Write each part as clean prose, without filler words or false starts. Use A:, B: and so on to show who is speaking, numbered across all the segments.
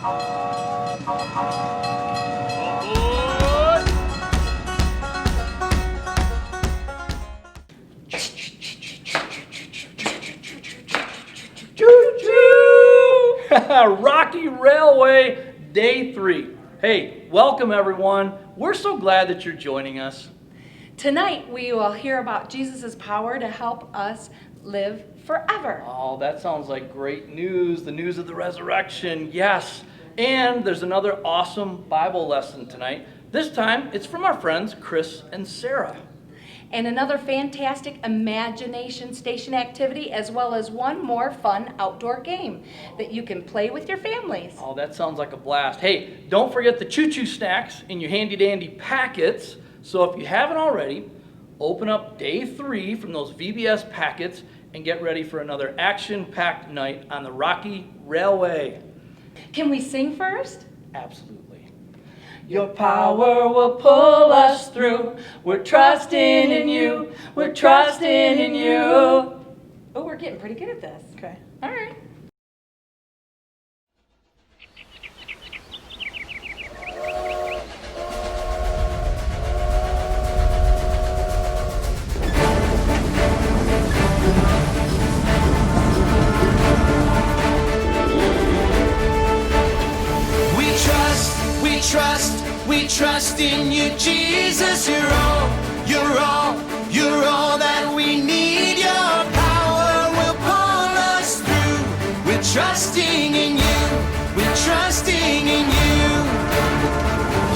A: Rocky Railway, Day 3. Hey, welcome everyone. We're so glad that you're joining us.
B: Tonight we will hear about Jesus' power to help us live forever.
A: Oh, that sounds like great news, the news of the resurrection, yes. And there's another awesome Bible lesson tonight. This time it's from our friends Chris and Sarah.
B: And another fantastic imagination station activity, as well as one more fun outdoor game that you can play with your families.
A: Oh, that sounds like a blast. Hey, don't forget the choo-choo snacks in your handy-dandy packets. So if you haven't already, open up Day 3 from those VBS packets and get ready for another action-packed night on the Rocky Railway.
B: Can we sing first?
A: Absolutely. Your power will pull us through. We're trusting in you. We're trusting in you.
B: Oh, we're getting pretty good at this.
A: Okay.
B: All right.
C: We trust in you, Jesus. You're all that we need. Your power will pull us through. We're trusting in you. We're trusting in you.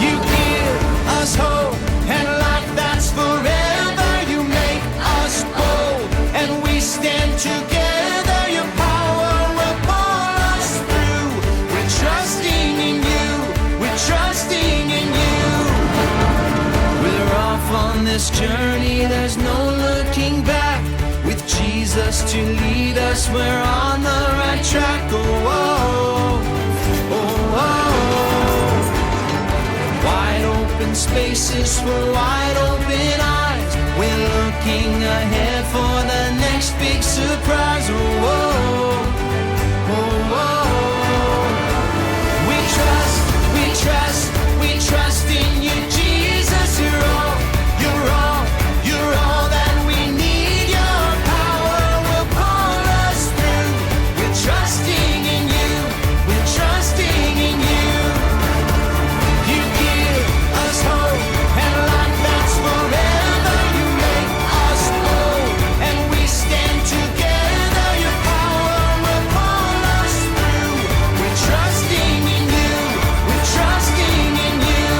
C: You give us hope and life that's forever. You make us bold and we stand together. Your power will pull us through. We're trusting in you. We're trusting in you. We're off on this journey, there's no looking back. With Jesus to lead us, we're on the right track. Oh, oh, oh, oh. Wide open spaces for wide open eyes. We're looking ahead for the next big surprise. Oh, oh, oh, oh. We trust in you, Jesus. You're all that we need. Your power will pull us through. We're trusting in you. We're trusting in you. You give us hope and life that's forever. You make us bold and we stand together. Your power will pull us through. We're trusting in you. We're trusting in you.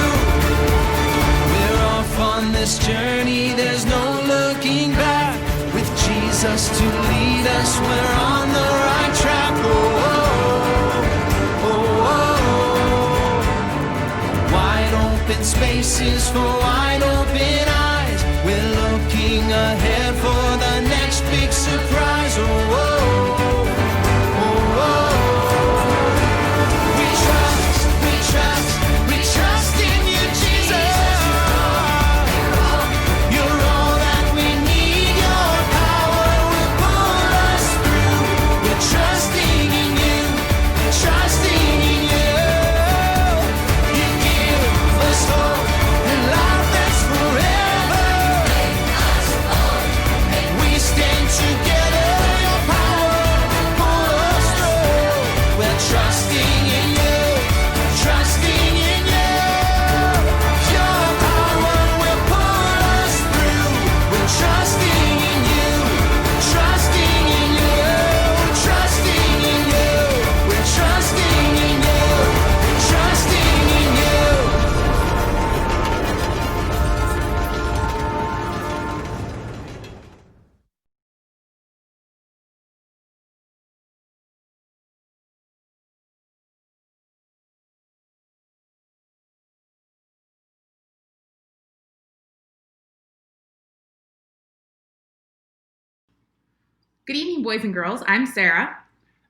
C: We're off on this journey, there's no looking back. With Jesus to lead us, we're on the right track. Oh, oh, oh, oh. Wide open spaces for wide open eyes. We're looking ahead for the next big surprise. Oh, oh, oh, oh. We trust in you, Jesus. You're all that we need. Your power will pull us through. We're trusting in you. We're trusting in you. You give us hope and life that's forever. And we stand together. Your power will pull us through. We're trusting in you. Trusting in you. Your power will pull us through. We're trusting in you. Trusting in you. Trusting in you. We're trusting in you. Trusting in you.
D: Good evening, boys and girls. I'm Sarah.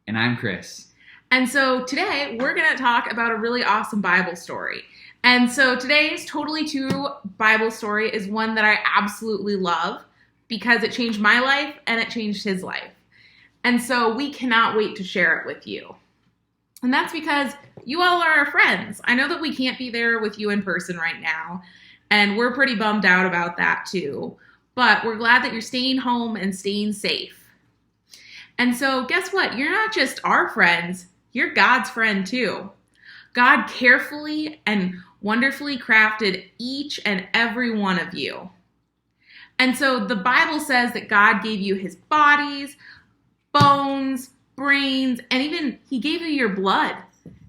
E: And I'm Chris.
D: And so today we're going to talk about a really awesome Bible story. And so today's Totally True Bible story is one that I absolutely love because it changed my life and it changed his life. And so we cannot wait to share it with you. And that's because you all are our friends. I know that we can't be there with you in person right now, and we're pretty bummed out about that too. But we're glad that you're staying home and staying safe. And so guess what? You're not just our friends, you're God's friend too. God carefully and wonderfully crafted each and every one of you. And so the Bible says that God gave you his bodies, bones, brains, and even he gave you your blood.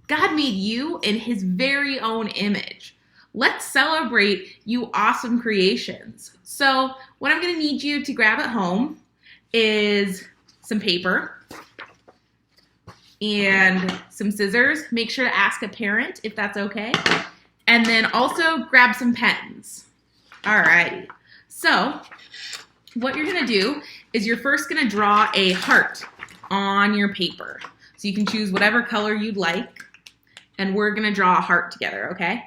D: God made you in his very own image. Let's celebrate you awesome creations. So what I'm going to need you to grab at home is some paper and some scissors. Make sure to ask a parent if that's okay. And then also grab some pens. All right. So what you're going to do is you're first going to draw a heart on your paper. So you can choose whatever color you'd like. And we're going to draw a heart together, okay?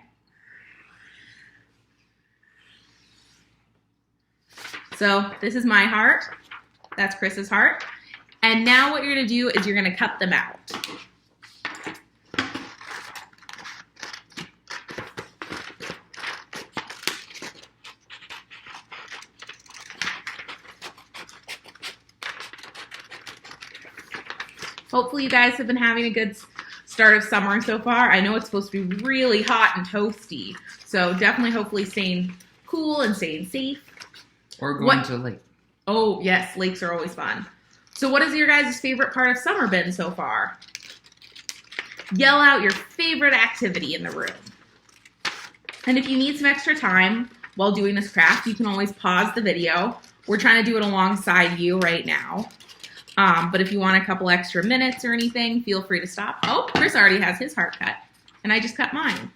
D: So this is my heart. That's Chris's heart. And now what you're going to do is you're going to cut them out. Hopefully you guys have been having a good start of summer so far. I know it's supposed to be really hot and toasty, so definitely hopefully staying cool and staying safe.
E: Or going to a lake.
D: Oh, yes, lakes are always fun. So what has your guys' favorite part of summer been so far? Yell out your favorite activity in the room. And if you need some extra time while doing this craft, you can always pause the video. We're trying to do it alongside you right now. But if you want a couple extra minutes or anything, feel free to stop. Oh, Chris already has his heart cut, and I just cut mine.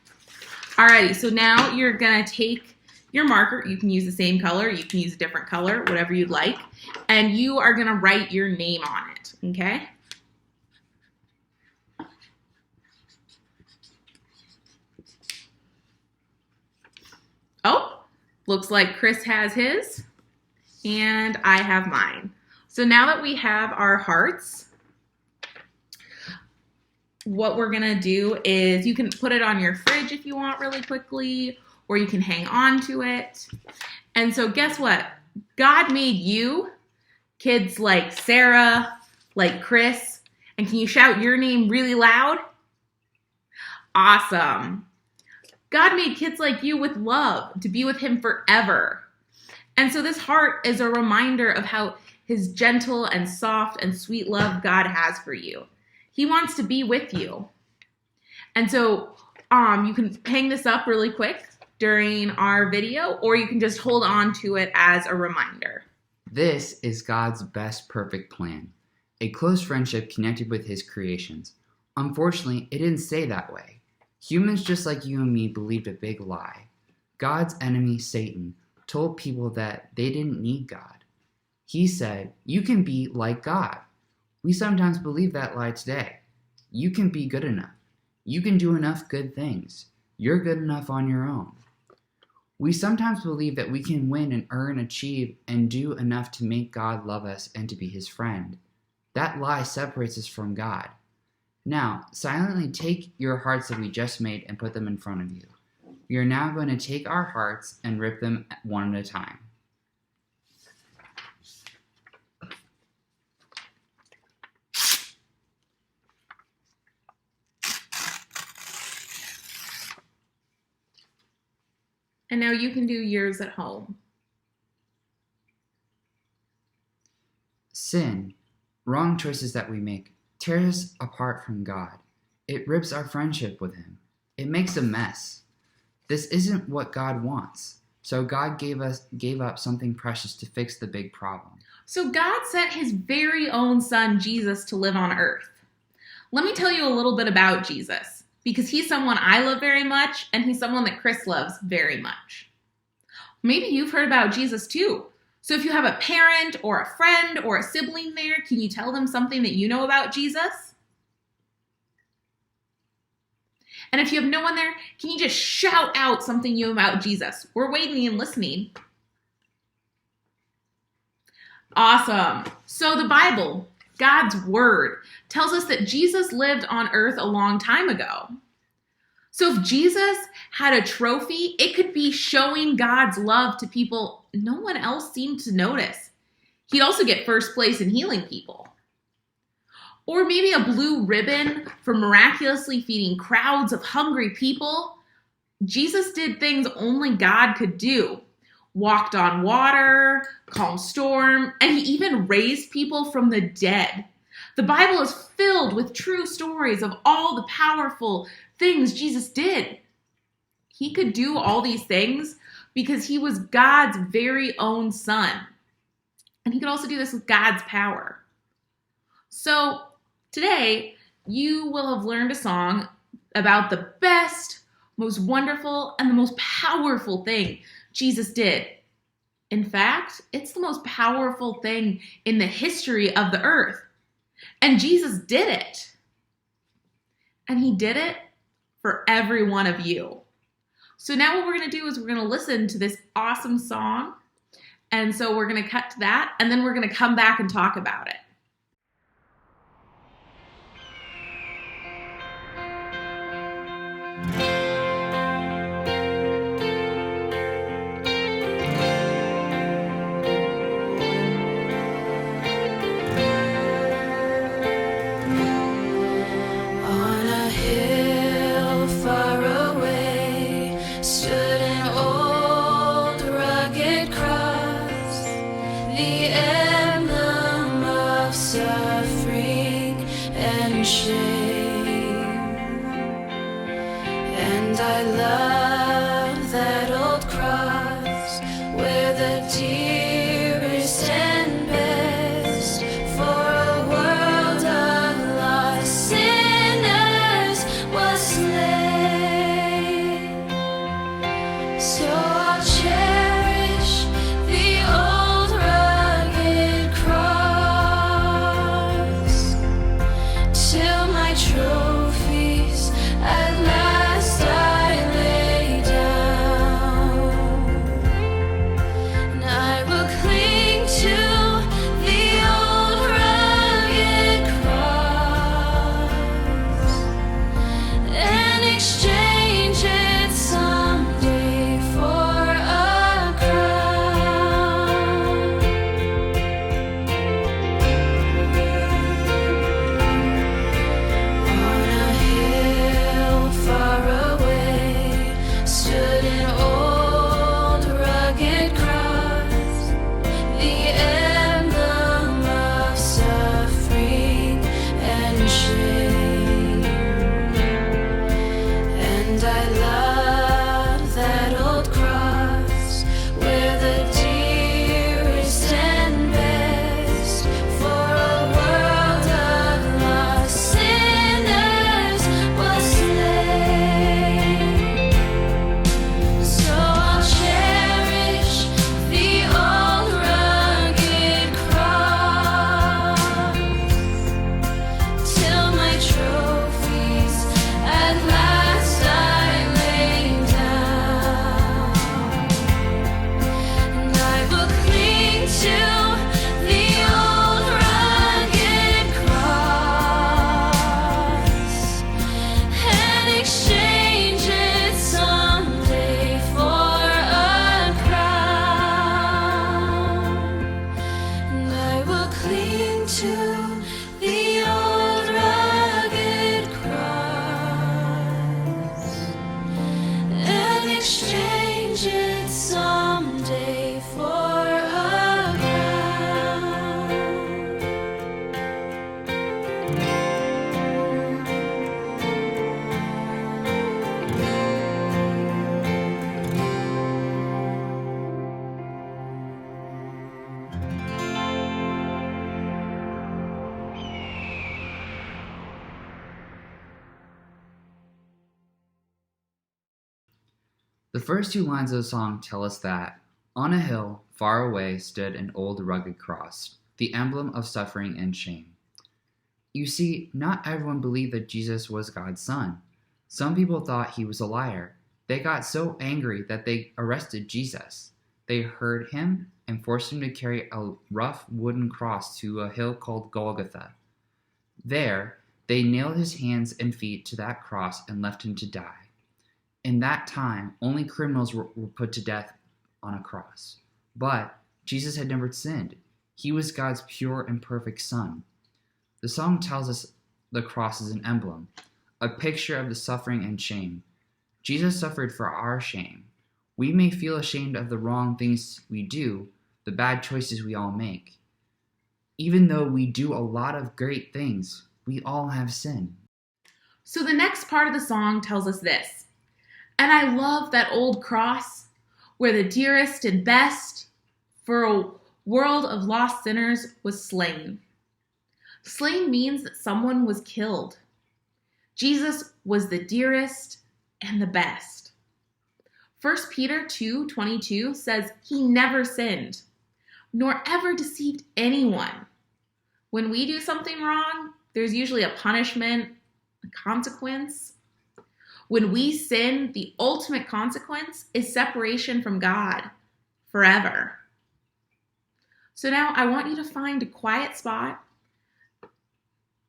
D: Alrighty, so now you're gonna take your marker. You can use the same color, you can use a different color, whatever you'd like, and you are gonna write your name on it, okay? Oh, looks like Chris has his, and I have mine. So now that we have our hearts, what we're gonna do is you can put it on your fridge if you want really quickly, or you can hang on to it. And so guess what? God made you, kids like Sarah, like Chris, and can you shout your name really loud? Awesome. God made kids like you with love to be with him forever. And so this heart is a reminder of how his gentle and soft and sweet love God has for you. He wants to be with you. And so you can hang this up really quick during our video, or you can just hold on to it as a reminder.
E: This is God's best perfect plan, a close friendship connected with his creations. Unfortunately, it didn't stay that way. Humans just like you and me believed a big lie. God's enemy, Satan, told people that they didn't need God. He said, you can be like God. We sometimes believe that lie today. You can be good enough. You can do enough good things. You're good enough on your own. We sometimes believe that we can win and earn, achieve, and do enough to make God love us and to be his friend. That lie separates us from God. Now, silently take your hearts that we just made and put them in front of you. We are now going to take our hearts and rip them one at a time.
D: And now you can do yours at home.
E: Sin, wrong choices that we make, tears us apart from God. It rips our friendship with him. It makes a mess. This isn't what God wants. So God gave up something precious to fix the big problem.
D: So God sent his very own son, Jesus, to live on earth. Let me tell you a little bit about Jesus, because he's someone I love very much, and he's someone that Chris loves very much. Maybe you've heard about Jesus too. So if you have a parent or a friend or a sibling there, can you tell them something that you know about Jesus? And if you have no one there, can you just shout out something you know about Jesus? We're waiting and listening. Awesome. So the Bible, God's word, tells us that Jesus lived on earth a long time ago. So if Jesus had a trophy, it could be showing God's love to people no one else seemed to notice. He'd also get first place in healing people. Or maybe a blue ribbon for miraculously feeding crowds of hungry people. Jesus did things only God could do. Walked on water, calmed storm, and he even raised people from the dead. The Bible is filled with true stories of all the powerful things Jesus did. He could do all these things because he was God's very own son. And he could also do this with God's power. So today, you will have learned a song about the best, most wonderful, and the most powerful thing Jesus did. In fact, it's the most powerful thing in the history of the earth. And Jesus did it. And he did it for every one of you. So now what we're going to do is we're going to listen to this awesome song. And so we're going to cut to that, and then we're going to come back and talk about it.
C: On a hill far away stood an old rugged cross, the emblem of suffering and shame. And I love that old cross where the dearest and best for a world of lost sinners was slain. So I'll cherish the old rugged cross till my trophies at last I lay down. And I will cling to the old rugged cross and exchange it someday for a crown. On a hill far away stood an old rugged cross, the emblem of suffering and shame. And I love that old cross where the dearest and best for a world of lost sinners was slain. So I'll cherish the old rugged cross till my trophies at last I lay down. And I will cling to the old rugged cross and exchange it someday for a crown. And I will cling to the old rugged cross and exchange it someday for a
E: The first two lines of the song tell us that on a hill far away stood an old rugged cross, the emblem of suffering and shame. You see, not everyone believed that Jesus was God's son. Some people thought he was a liar. They got so angry that they arrested Jesus. They hurt him and forced him to carry a rough wooden cross to a hill called Golgotha. There, they nailed his hands and feet to that cross and left him to die. In that time, only criminals were put to death on a cross. But Jesus had never sinned. He was God's pure and perfect Son. The song tells us the cross is an emblem, a picture of the suffering and shame. Jesus suffered for our shame. We may feel ashamed of the wrong things we do, the bad choices we all make. Even though we do a lot of great things, we all have sin.
D: So the next part of the song tells us this. And I love that old cross where the dearest and best for a world of lost sinners was slain. Slain means that someone was killed. Jesus was the dearest and the best. 1 Peter 2:22 says he never sinned, nor ever deceived anyone. When we do something wrong, there's usually a punishment, a consequence. When we sin, the ultimate consequence is separation from God forever. So now I want you to find a quiet spot,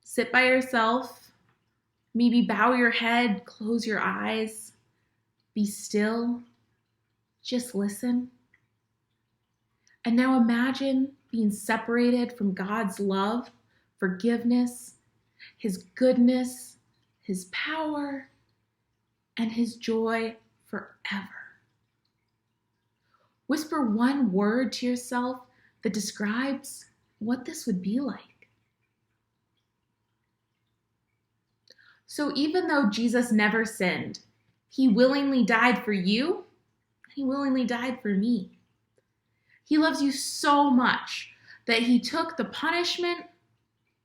D: sit by yourself, maybe bow your head, close your eyes, be still, just listen. And now imagine being separated from God's love, forgiveness, his goodness, his power, and his joy forever. Whisper one word to yourself that describes what this would be like. So even though Jesus never sinned, he willingly died for you, he willingly died for me. He loves you so much that he took the punishment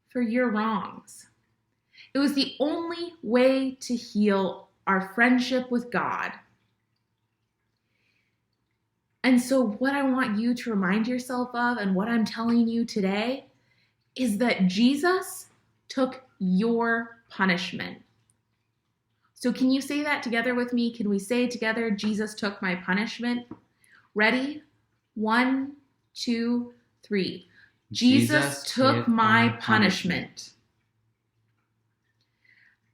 D: for your wrongs. It was the only way to heal our friendship with God. And so what I want you to remind yourself of and what I'm telling you today is that Jesus took your punishment. So can you say that together with me? Can we say together, Jesus took my punishment? Ready? 1, 2, 3. Jesus took my punishment.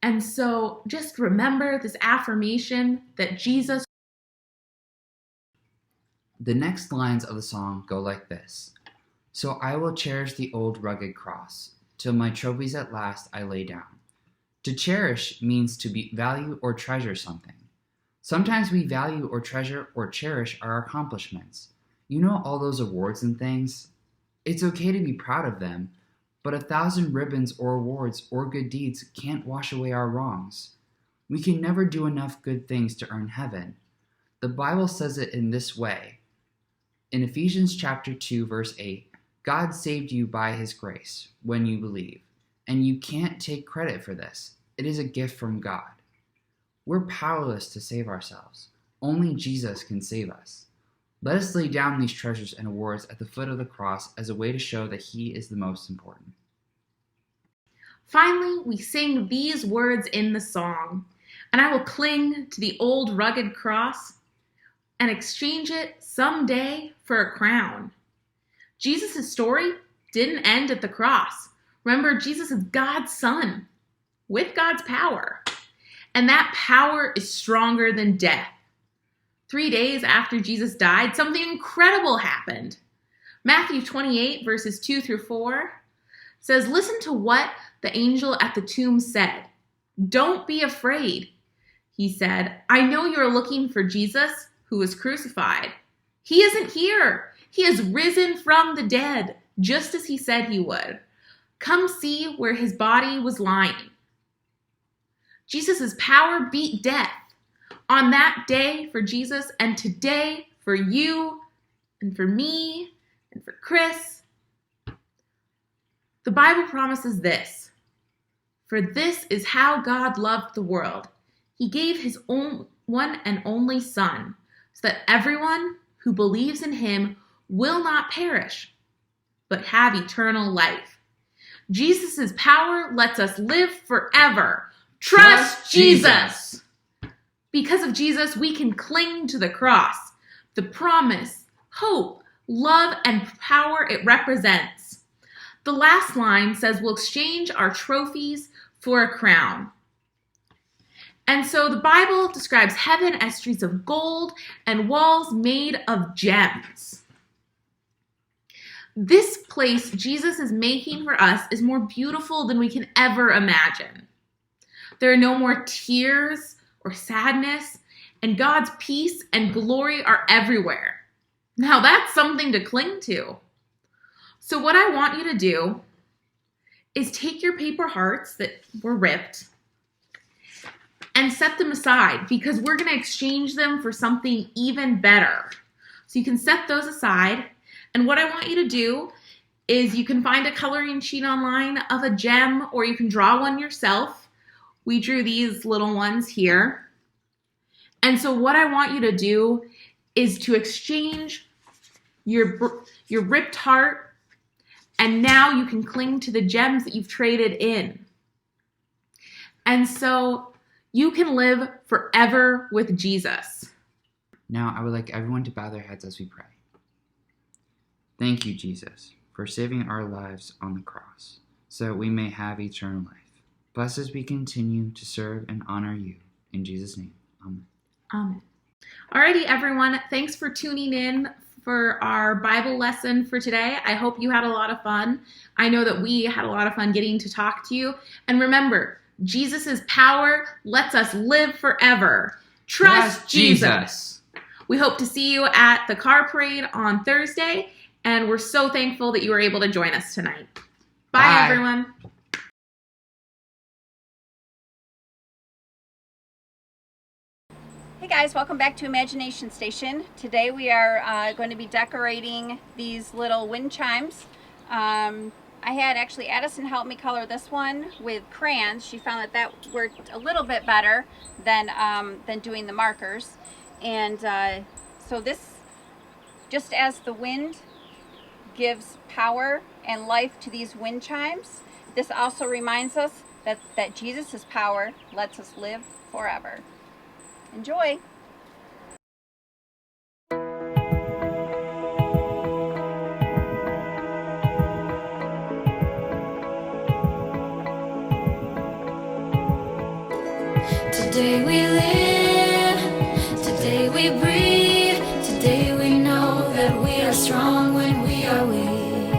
D: And so just remember this affirmation that Jesus.
E: The next lines of the song go like this. So I will cherish the old rugged cross, till my trophies at last I lay down. To cherish means to value or treasure something. Sometimes we value or treasure or cherish our accomplishments. You know, all those awards and things? It's okay to be proud of them, but 1,000 ribbons or awards or good deeds can't wash away our wrongs. We can never do enough good things to earn heaven. The Bible says it in this way. In Ephesians chapter 2, verse 8, God saved you by his grace when you believe, and you can't take credit for this. It is a gift from God. We're powerless to save ourselves. Only Jesus can save us. Let us lay down these treasures and awards at the foot of the cross as a way to show that he is the most important.
D: Finally, we sing these words in the song, and I will cling to the old rugged cross and exchange it someday for a crown. Jesus' story didn't end at the cross. Remember, Jesus is God's Son with God's power, and that power is stronger than death. 3 days after Jesus died, something incredible happened. Matthew 28, verses 2 through 4 says, listen to what the angel at the tomb said. Don't be afraid, he said. I know you're looking for Jesus who was crucified. He isn't here. He has risen from the dead, just as he said he would. Come see where his body was lying. Jesus' power beat death. On that day for Jesus, and today for you, and for me, and for Chris, the Bible promises this. For this is how God loved the world. He gave his own one and only Son, so that everyone who believes in him will not perish, but have eternal life. Jesus' power lets us live forever. Trust Jesus! Because of Jesus, we can cling to the cross, the promise, hope, love, and power it represents. The last line says we'll exchange our trophies for a crown. And so the Bible describes heaven as streets of gold and walls made of gems. This place Jesus is making for us is more beautiful than we can ever imagine. There are no more tears or sadness, and God's peace and glory are everywhere. Now that's something to cling to. So what I want you to do is take your paper hearts that were ripped and set them aside, because we're going to exchange them for something even better. So you can set those aside. And what I want you to do is you can find a coloring sheet online of a gem, or you can draw one yourself. We drew these little ones here. And so what I want you to do is to exchange your ripped heart, and now you can cling to the gems that you've traded in. And so you can live forever with Jesus.
E: Now I would like everyone to bow their heads as we pray. Thank you, Jesus, for saving our lives on the cross, so that we may have eternal life. Bless as we continue to serve and honor you. In Jesus' name, amen.
D: Amen. Alrighty, everyone. Thanks for tuning in for our Bible lesson for today. I hope you had a lot of fun. I know that we had a lot of fun getting to talk to you. And remember, Jesus' power lets us live forever. Trust Jesus. We hope to see you at the car parade on Thursday, and we're so thankful that you were able to join us tonight. Bye. Everyone.
F: Hey guys, welcome back to Imagination Station. Today we are going to be decorating these little wind chimes. I had actually Addison help me color this one with crayons. She found that worked a little bit better than doing the markers. And so this, just as the wind gives power and life to these wind chimes, this also reminds us that Jesus' power lets us live forever. Enjoy!
G: Today we live, today we breathe, today we know that we are strong when we are weak.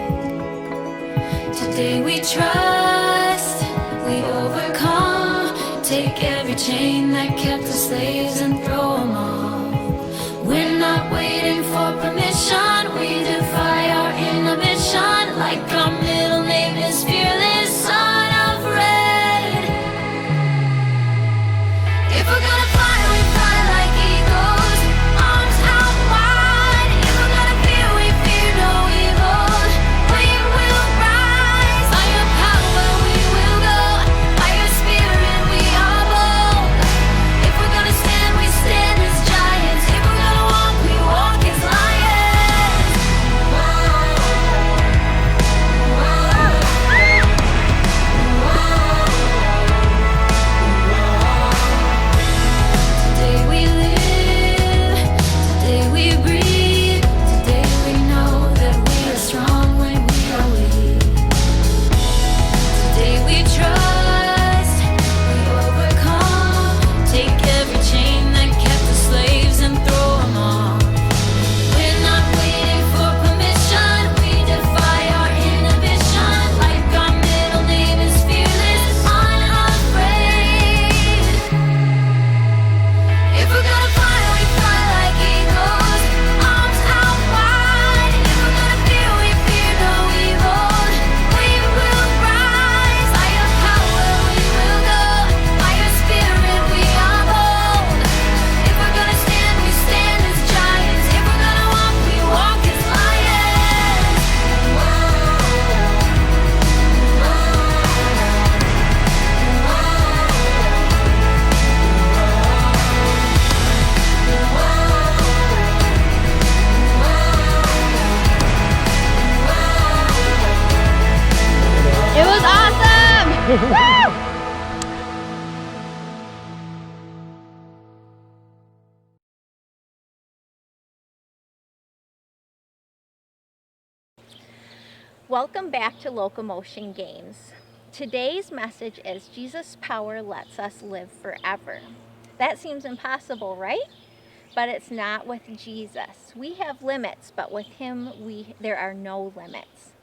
G: Today we trust, we overcome, take every chain that kept us slaves and throw them off. We're not waiting for permission, we defy our inhibition, like our middle name is fearless, son of red. If we're gonna fly, we fly like eagles, arms out wide. If we're gonna fear, we fear no evil. We will rise, by your power we will go, by your spirit we are bold. If we're gonna stand, we stand as giants. If we're gonna walk, we walk as lions. Today we live, today we breathe, today we know that we are strong when we are weak. Today we trust, we overcome, take every chain that kept us slaves and throw them off. We're not waiting for permission, we defy our inhibition, like our middle name is fearless, unafraid. If we're gonna fly, we fly like eagles, arms out wide. If we're gonna fear, we fear no evil. We will rise, by your power we will go, by your spirit we are bold. If we're gonna stand, we stand as giants. If we're gonna walk, we walk as lions.
F: It was awesome! Woo! Welcome back to Locomotion Games.
H: Today's message is Jesus' power lets us live forever. That seems impossible, right? But it's not with Jesus. We have limits, but with him there are no limits.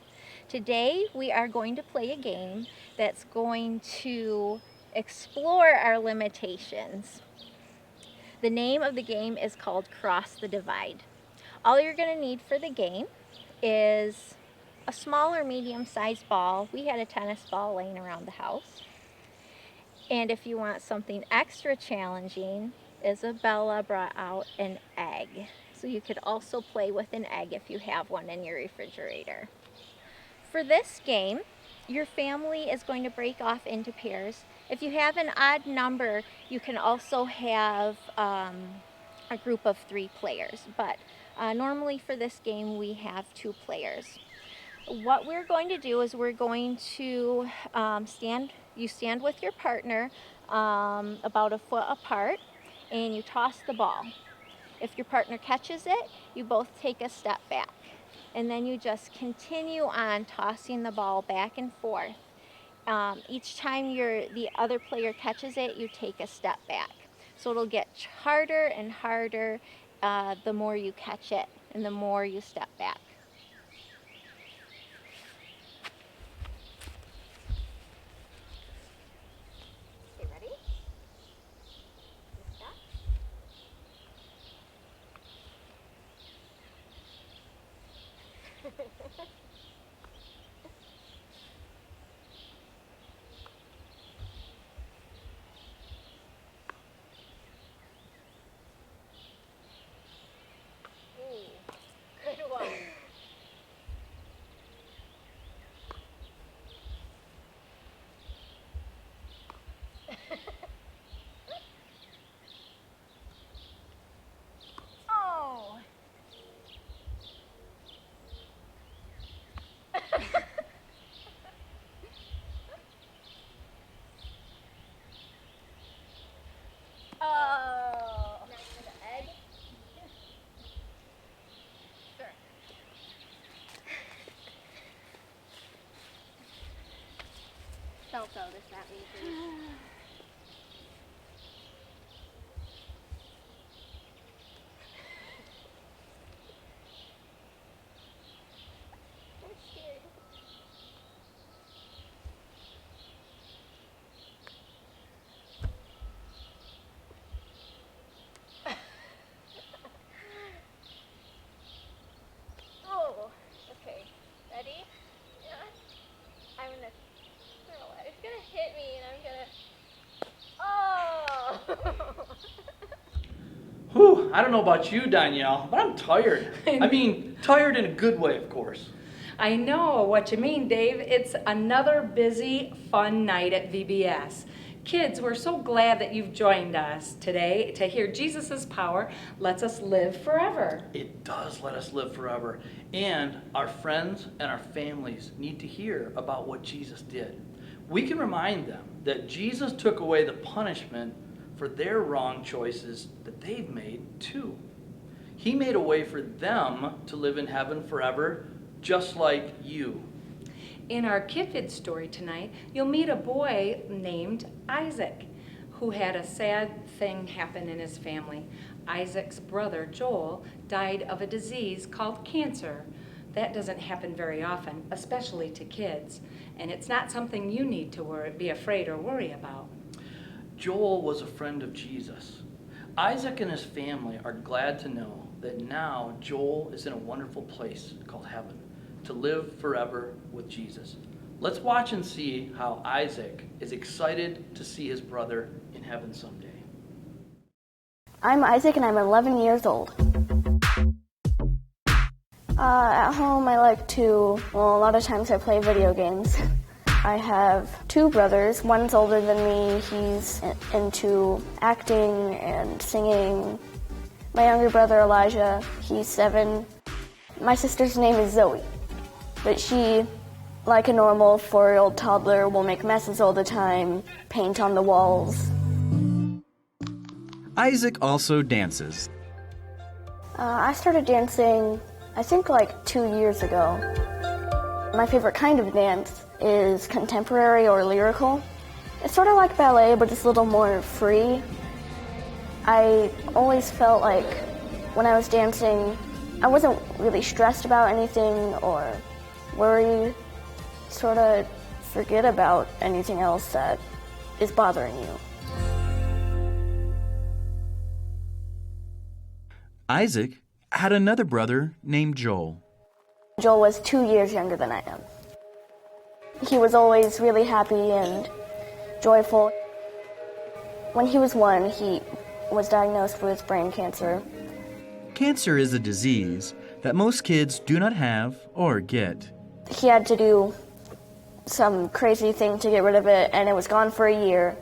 H: Today we are going to play a game that's going to explore our limitations. The name of the game is called Cross the Divide. All you're going to need for the game is a small or medium-sized ball. We had a tennis ball laying around the house. And if you want something extra challenging, Isabella brought out an egg. So you could also play with an egg if you have one in your refrigerator. For this game, your family is going to break off into pairs. If you have an odd number, you can also have a group of 3 players. But normally for this game, we have 2 players. What we're going to do is we're going to stand with your partner about a foot apart, and you toss the ball. If your partner catches it, you both take a step back. And then you just continue on tossing the ball back and forth. Each time the other player catches it, you take a step back. So it'll get harder and harder the more you catch it and the more you step back. Okay, ready? Stop. Good one. Oh. Oh. Now for the egg. Sure. Don't throw this at me, please. I'm scared. Oh, okay. Ready? Yeah. I'm gonna throw it. It's gonna hit me and I'm gonna. Oh!
A: Whew, I don't know about you, Danielle, but I'm tired. I mean, tired in a good way, of course.
B: I know what you mean, Dave. It's another busy, fun night at VBS. Kids, we're so glad that you've joined us today to hear Jesus' power lets us live forever.
A: It does let us live forever. And our friends and our families need to hear about what Jesus did. We can remind them that Jesus took away the punishment for their wrong choices that they've made too. He made a way for them to live in heaven forever, just like you.
B: In our Kid story tonight, you'll meet a boy named Isaac who had a sad thing happen in his family. Isaac's brother, Joel, died of a disease called cancer. That doesn't happen very often, especially to kids, and it's not something you need to be afraid or worry about.
A: Joel was a friend of Jesus. Isaac and his family are glad to know that now Joel is in a wonderful place called heaven to live forever with Jesus. Let's watch and see how Isaac is excited to see his brother in heaven someday.
I: I'm Isaac and I'm 11 years old. At home I like to, a lot of times I play video games. I have 2 brothers. One's older than me. He's into acting and singing. My younger brother Elijah, he's 7. My sister's name is Zoe, but she, like a normal 4-year-old toddler, will make messes all the time, paint on the walls.
J: Isaac also dances.
I: I started dancing, I think like 2 years ago. My favorite kind of dance is contemporary or lyrical. It's sort of like ballet, but it's a little more free. I always felt like when I was dancing, I wasn't really stressed about anything or worried. Sort of forget about anything else that is bothering you.
J: Isaac had another brother named Joel.
I: Joel was 2 years younger than I am. He was always really happy and joyful. When he was 1, he was diagnosed with brain cancer.
J: Cancer is a disease that most kids do not have or get.
I: He had to do some crazy thing to get rid of it, and it was gone for a year.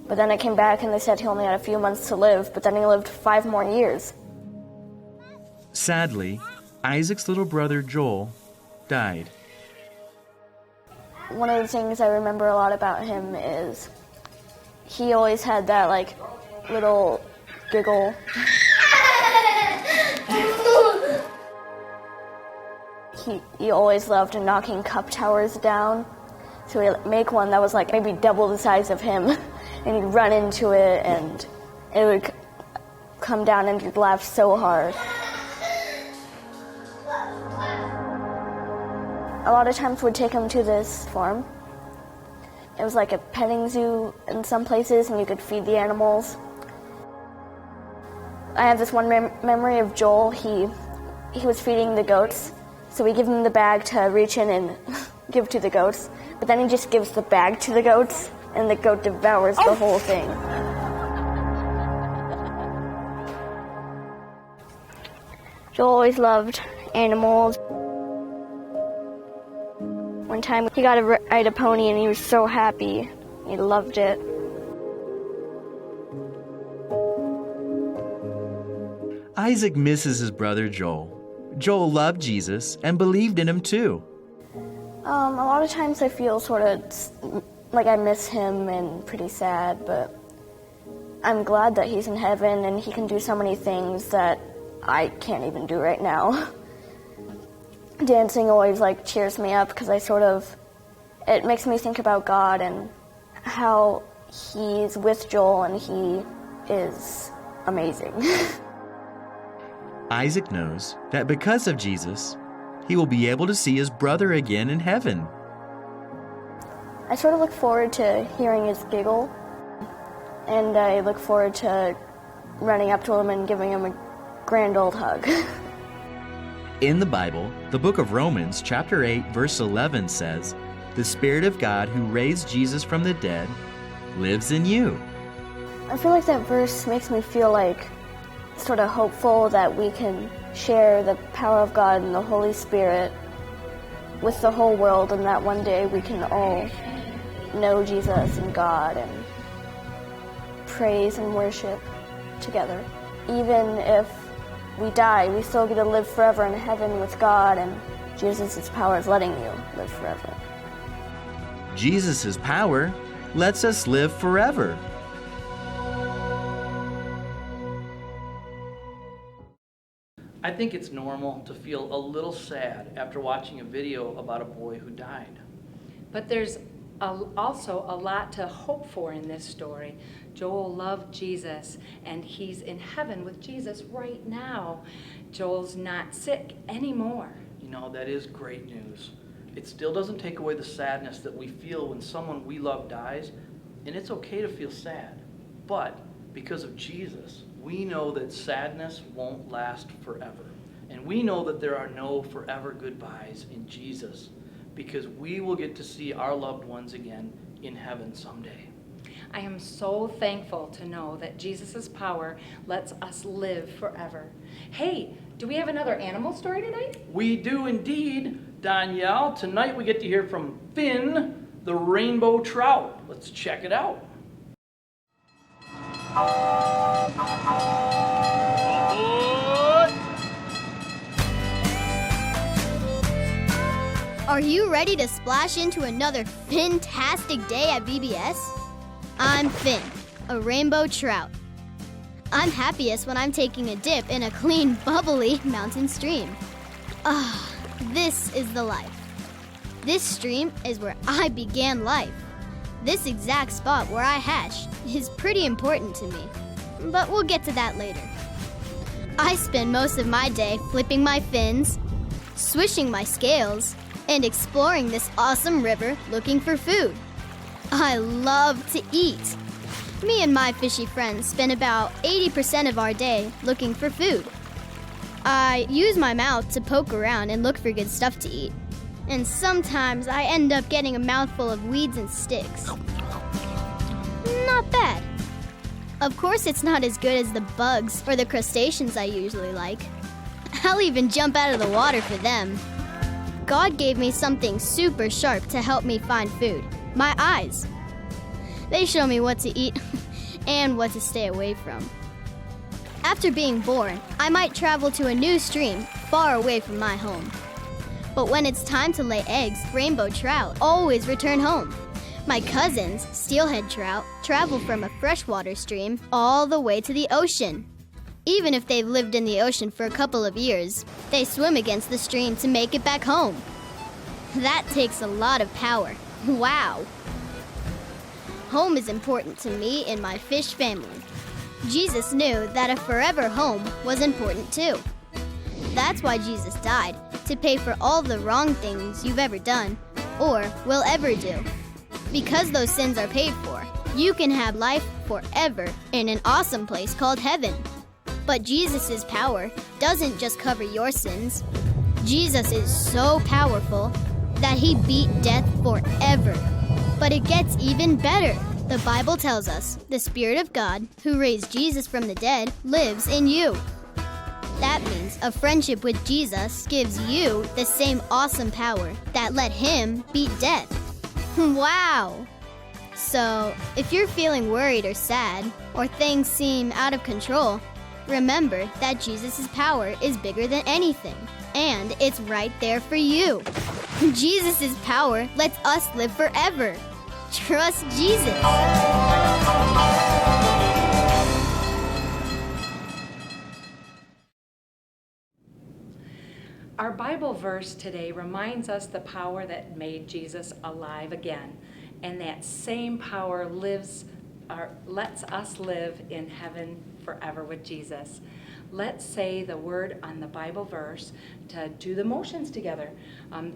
I: But then it came back and they said he only had a few months to live, but then he lived 5 more years.
J: Sadly, Isaac's little brother Joel died.
I: One of the things I remember a lot about him is he always had that little giggle. He always loved knocking cup towers down. So he'd make one that was maybe double the size of him, and he'd run into it and it would come down and he'd laugh so hard. A lot of times we'd take him to this farm. It was like a petting zoo in some places, and you could feed the animals. I have this one memory of Joel. He was feeding the goats, so we give him the bag to reach in and give to the goats, but then he just gives the bag to the goats, and the goat devours the whole thing. Joel always loved animals. One time he got to ride a pony and he was so happy. He loved it.
J: Isaac misses his brother Joel. Joel loved Jesus and believed in him too.
I: A lot of times I feel sort of like I miss him and pretty sad, but I'm glad that he's in heaven and he can do so many things that I can't even do right now. Dancing always cheers me up because it makes me think about God and how he's with Joel and he is amazing.
J: Isaac knows that because of Jesus, he will be able to see his brother again in heaven.
I: I sort of look forward to hearing his giggle, and I look forward to running up to him and giving him a grand old hug.
J: In the Bible, the book of Romans, chapter 8, verse 11 says, "The Spirit of God who raised Jesus from the dead lives in you."
I: I feel like that verse makes me feel sort of hopeful that we can share the power of God and the Holy Spirit with the whole world, and that one day we can all know Jesus and God and praise and worship together. Even if we die, we still get to live forever in heaven with God, and Jesus' power is letting you live forever.
J: Jesus' power lets us live forever.
A: I think it's normal to feel a little sad after watching a video about a boy who died.
B: But there's also a lot to hope for in this story. Joel loved Jesus, and he's in heaven with Jesus right now. Joel's not sick anymore.
A: You know, that is great news. It still doesn't take away the sadness that we feel when someone we love dies, and it's okay to feel sad. But because of Jesus, we know that sadness won't last forever. And we know that there are no forever goodbyes in Jesus, because we will get to see our loved ones again in heaven someday.
B: I am so thankful to know that Jesus' power lets us live forever. Hey, do we have another animal story tonight?
A: We do indeed, Danielle. Tonight we get to hear from Finn, the rainbow trout. Let's check it out.
K: Are you ready to splash into another fantastic day at VBS? I'm Finn, a rainbow trout. I'm happiest when I'm taking a dip in a clean, bubbly mountain stream. Ah, this is the life. This stream is where I began life. This exact spot where I hatched is pretty important to me, but we'll get to that later. I spend most of my day flipping my fins, swishing my scales, and exploring this awesome river looking for food. I love to eat. Me and my fishy friends spend about 80% of our day looking for food. I use my mouth to poke around and look for good stuff to eat. And sometimes I end up getting a mouthful of weeds and sticks. Not bad. Of course, it's not as good as the bugs or the crustaceans I usually like. I'll even jump out of the water for them. God gave me something super sharp to help me find food. My eyes. They show me what to eat and what to stay away from. After being born, I might travel to a new stream far away from my home. But when it's time to lay eggs, rainbow trout always return home. My cousins, steelhead trout, travel from a freshwater stream all the way to the ocean. Even if they've lived in the ocean for a couple of years, they swim against the stream to make it back home. That takes a lot of power. Wow. Home is important to me and my fish family. Jesus knew that a forever home was important too. That's why Jesus died, to pay for all the wrong things you've ever done or will ever do. Because those sins are paid for, you can have life forever in an awesome place called heaven. But Jesus' power doesn't just cover your sins. Jesus is so powerful that he beat death forever. But it gets even better. The Bible tells us the Spirit of God, who raised Jesus from the dead, lives in you. That means a friendship with Jesus gives you the same awesome power that let him beat death. Wow! So, if you're feeling worried or sad, or things seem out of control, remember that Jesus' power is bigger than anything, and it's right there for you. Jesus' power lets us live forever. Trust Jesus.
B: Our Bible verse today reminds us the power that made Jesus alive again, and that same power lets us live in heaven forever with Jesus. Let's say the word on the Bible verse to do the motions together.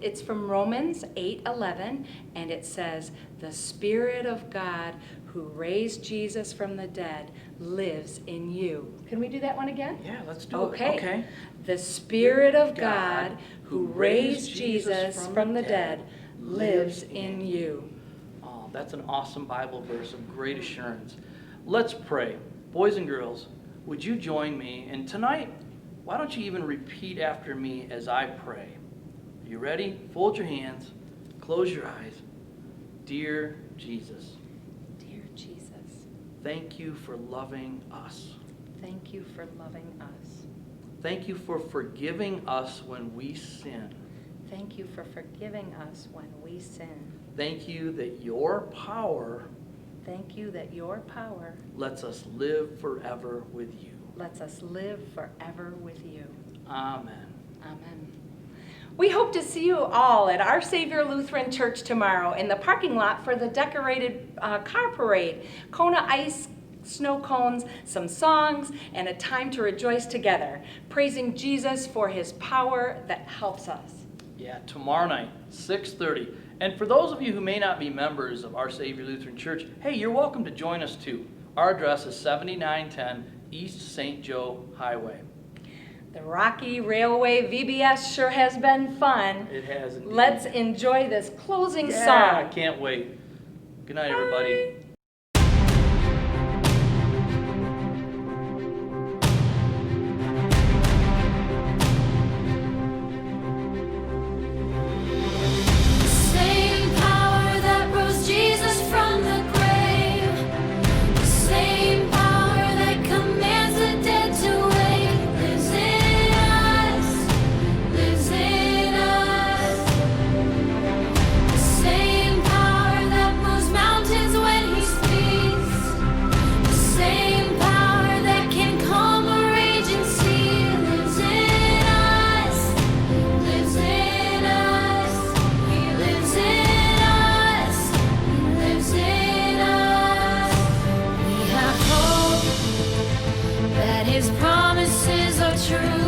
B: It's from Romans 8:11, and it says, "The Spirit of God who raised Jesus from the dead lives in you." Can we do that one again?
A: Yeah, let's do
B: Okay.
A: it. Okay.
B: The Spirit of God who raised Jesus from the dead lives in you.
A: Oh, that's an awesome Bible verse of great assurance. Let's pray. Boys and girls, would you join me? And tonight, why don't you even repeat after me as I pray? Are you ready? Fold your hands. Close your eyes. Dear Jesus,
B: Dear Jesus,
A: thank you for loving us.
B: thank you for loving us.
A: Thank you for forgiving us when we sin.
B: Thank you for forgiving us when we sin.
A: Thank you that your power
B: Thank you that your power
A: lets us live forever with you.
B: lets us live forever with you.
A: Amen.
B: Amen. We hope to see you all at Our Savior Lutheran Church tomorrow in the parking lot for the decorated car parade, Kona ice, snow cones, some songs, and a time to rejoice together, praising Jesus for his power that helps us.
A: Yeah, tomorrow night, 6:30. And for those of you who may not be members of Our Savior Lutheran Church, hey, you're welcome to join us too. Our address is 7910 East St. Joe Highway.
B: The Rocky Railway VBS sure has been fun.
A: It has indeed.
B: Let's enjoy this closing
A: Yeah, I
B: song.
A: can't wait. Good night, everybody.
G: Same power that rose Jesus from the grave, the same power that commands the dead to wake, lives in us, lives in us. The same power that moves mountains when he true.